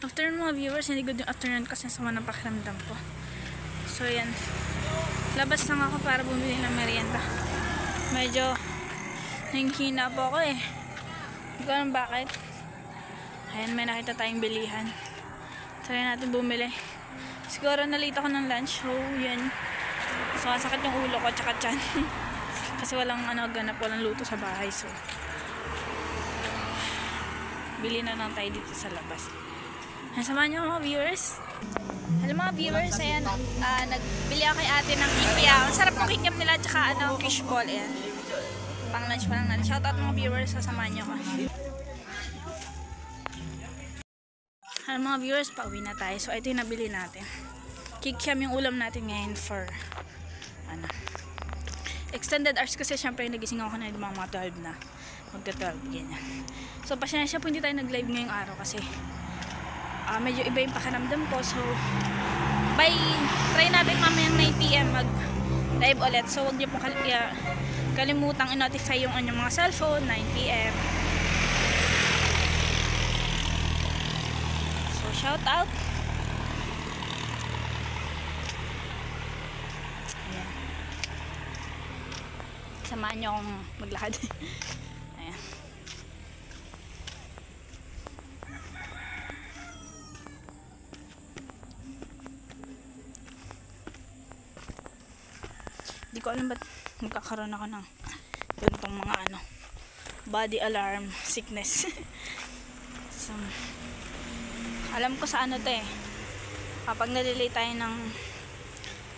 Afternoon mga viewers, hindi good yung afternoon kasi sama ng pakiramdam ko. So yan, labas lang ako para bumili ng merienda. Medyo nanghihina po ako eh. Hindi ko alam bakit. Ayan, may nakita tayong bilihan. Try natin bumili. Siguro nalito ako ng lunch. So yan, sumasakit yung ulo ko tsaka tiyan. Kasi walang ganap, walang luto sa bahay. So bili na lang tayo dito sa labas. Samahan niyo mga viewers. Hello mga viewers, ayan, nagbili ako kay ate ng kikiam. Ang sarap ng kikiam nila, tsaka fishball, ayan. Pang lunch pa lang natin. Shoutout mga viewers, sasamahan niyo ako. Hello mga viewers, pauwi na tayo. So ito yung nabili natin. Kikiam yung ulam natin ngayon for extended hours kasi syempre nagising ako na mga 12 na. Magta-12, ganyan. So pasensya po hindi tayo nag-live ngayong araw kasi medyo iba yung pakiramdam ko. So try natin mamayang 9 PM mag live ulit. So huwag niyo po kalimutang i-notify yung mga cellphone 9 PM. So shout out. Ayan. Samahan niyo akong maglakad. Ayan. Hindi ko alam ba't magkakaroon ako ng ganitong mga body alarm sickness. So, alam ko sa to eh, kapag nalilay tayo ng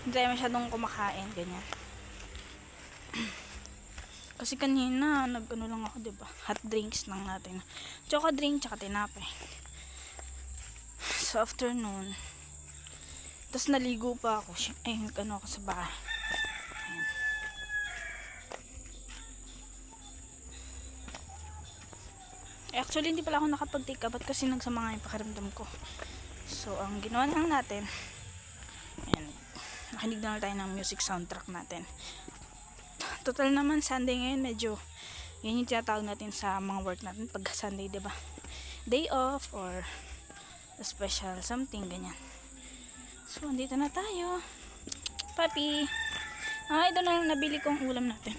hindi tayo masyadong kumakain, ganyan. Kasi kanina lang ako, diba, hot drinks lang natin, choco drink tsaka tinapay. So afternoon, tapos naligo pa ako, ako sa bahay. Actually, hindi pala ako nakapag-take up kasi nagsama nga yung pakiramdam ko. So, ang ginawa lang natin, ayan, nakinig na lang tayo ng music soundtrack natin. Total naman, Sunday ngayon, medyo, yun yung tinatawag natin sa mga work natin pag Sunday, diba? Day off or special something, ganyan. So, andito na tayo. Papi! Ito na yung nabili kong ulam natin.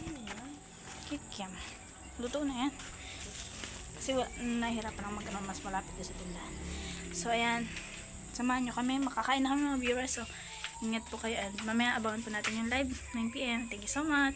Kikiam. Luto na yan. Kasi nahihirapan lang mas malapit sa tindahan. So ayan, samahan nyo kami, makakain na kami mga viewers. So ingat po kayo, and mamaya abangan po natin yung live 9 PM. Thank you so much.